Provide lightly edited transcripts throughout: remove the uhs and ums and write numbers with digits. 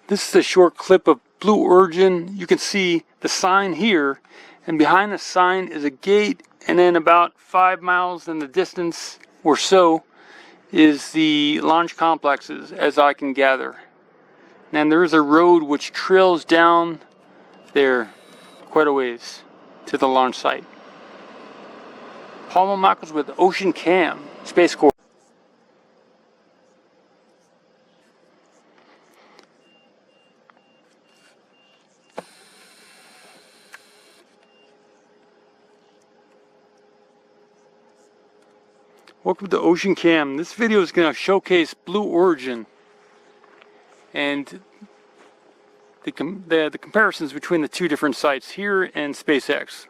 This is a short clip of Blue Origin. You can see the sign here, and behind the sign is a gate, and then about 5 miles in the distance or so is the launch complexes, as I can gather. And there is a road which trails down there quite a ways to the launch site. Paul Mamakos with Ocean Cam, Space Corps. Welcome to Ocean Cam. This video is going to showcase Blue Origin and the comparisons between the two different sites here and SpaceX.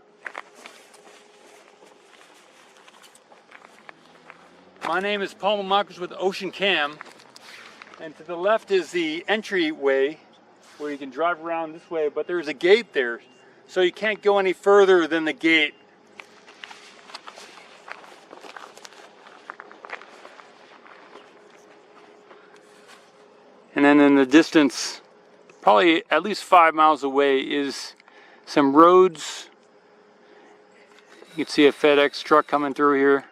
My name is Paul Mamakos with Ocean Cam, and to the left is the entryway where you can drive around this way, but there's a gate there, so you can't go any further than the gate. And then in the distance, probably at least 5 miles away, is some roads. You can see a FedEx truck coming through here.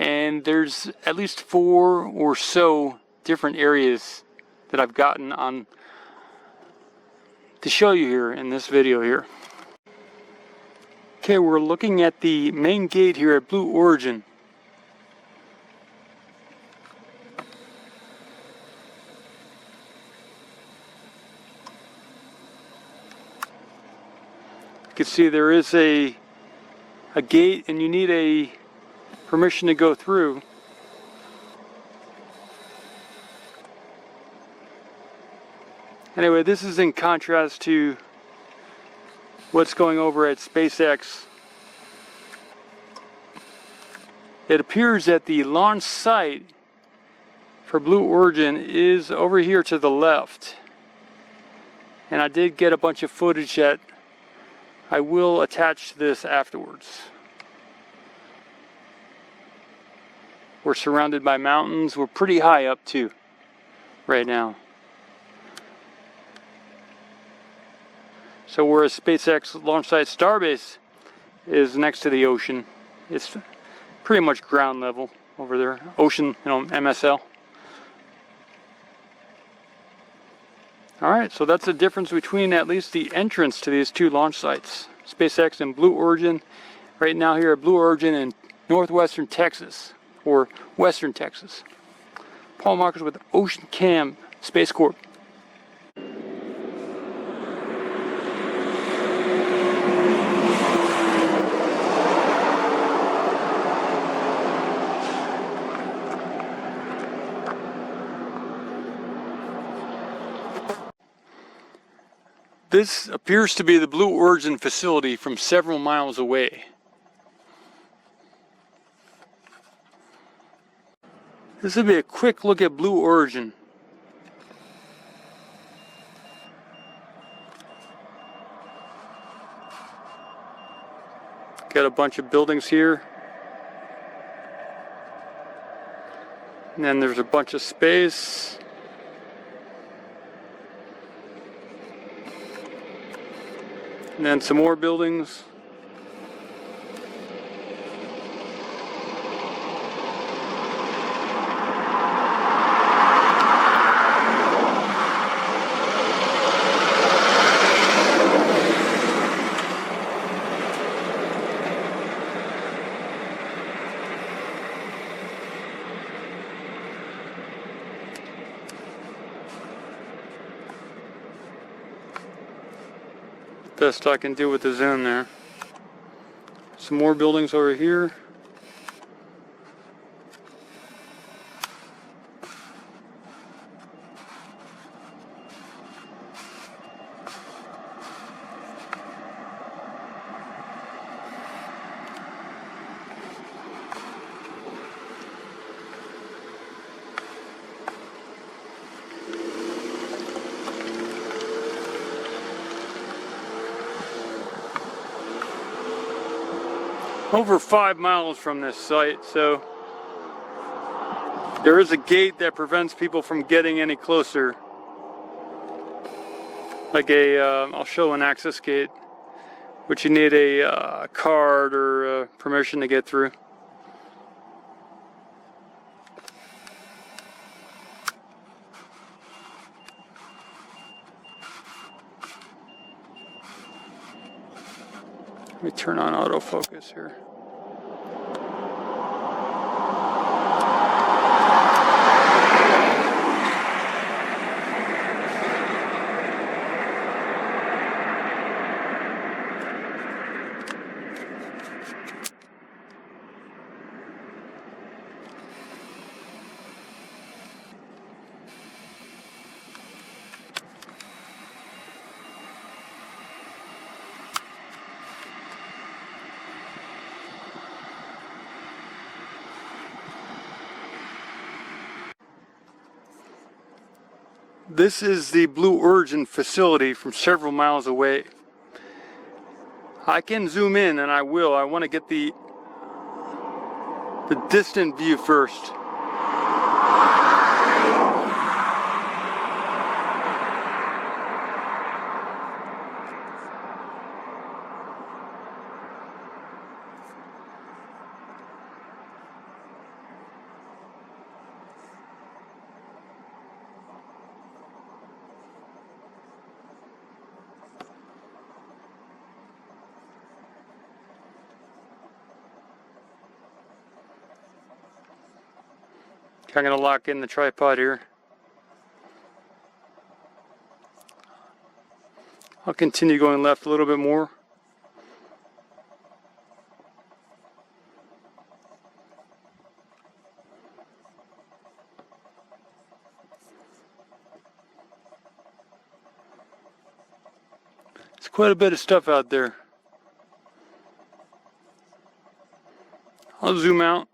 And there's at least 4 or so different areas that I've gotten on to show you here in this video here. Okay, we're looking at the main gate here at Blue Origin. You can see there is a gate, and you need a permission to go through. Anyway, this is in contrast to what's going over at SpaceX. It appears that the launch site for Blue Origin is over here to the left. And I did get a bunch of footage that I will attach to this afterwards. We're surrounded by mountains. We're pretty high up too right now. So whereas SpaceX launch site Starbase is next to the ocean, it's pretty much ground level over there. Ocean, MSL. Alright, so that's the difference between at least the entrance to these two launch sites, SpaceX and Blue Origin. Right now here at Blue Origin in northwestern Texas, or western Texas. Paul Mamakos with Ocean Cam, Space Corp. This appears to be the Blue Origin facility from several miles away. This will be a quick look at Blue Origin. Got a bunch of buildings here. And then there's a bunch of space. And then some more buildings. Best I can do with the zoom there. Some more buildings over here. Over 5 miles from this site, so there is a gate that prevents people from getting any closer. like a, I'll show an access gate, which you need a card or permission to get through. Let me turn on autofocus here. This is the Blue Origin facility from several miles away. I can zoom in, and I will. I want to get the distant view first. I'm going to lock in the tripod here. I'll continue going left a little bit more. There's quite a bit of stuff out there. I'll zoom out.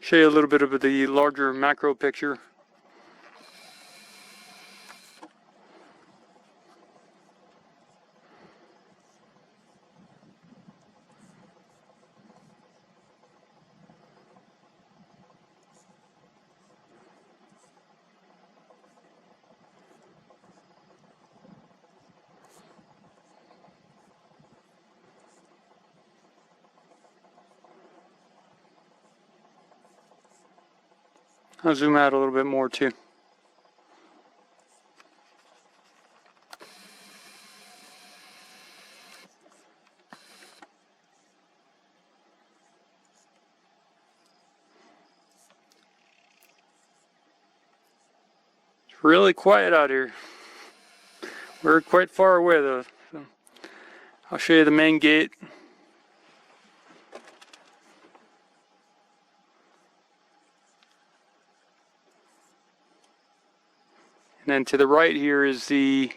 Show you a little bit of the larger macro picture. I'll zoom out a little bit more too. It's really quiet out here. We're quite far away though. So I'll show you the main gate. And then to the right here is the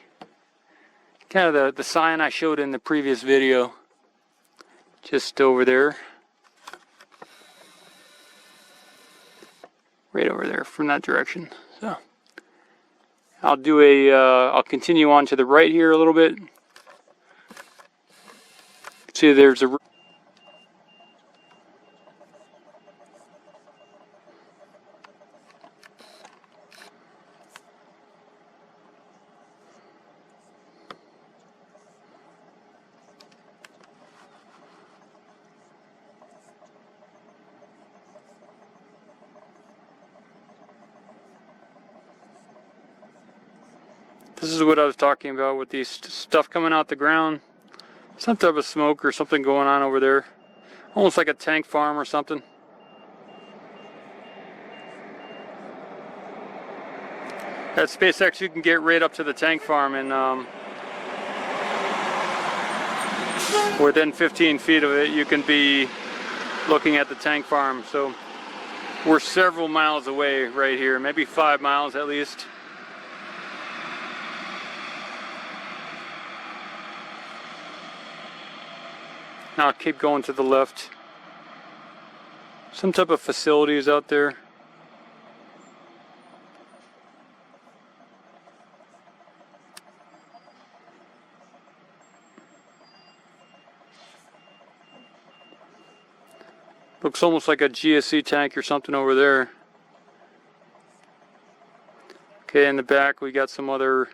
kind of the sign I showed in the previous video. Just over there. Right over there from that direction. So I'll do I'll continue on to the right here a little bit. See, there's a This is what I was talking about with these stuff coming out the ground. Some type of smoke or something going on over there. Almost like a tank farm or something. At SpaceX you can get right up to the tank farm and within 15 feet of it you can be looking at the tank farm. So we're several miles away right here, maybe 5 miles at least. Now I'll keep going to the left. Some type of facilities out there. Looks almost like a GSC tank or something over there. Okay, in the back we got some other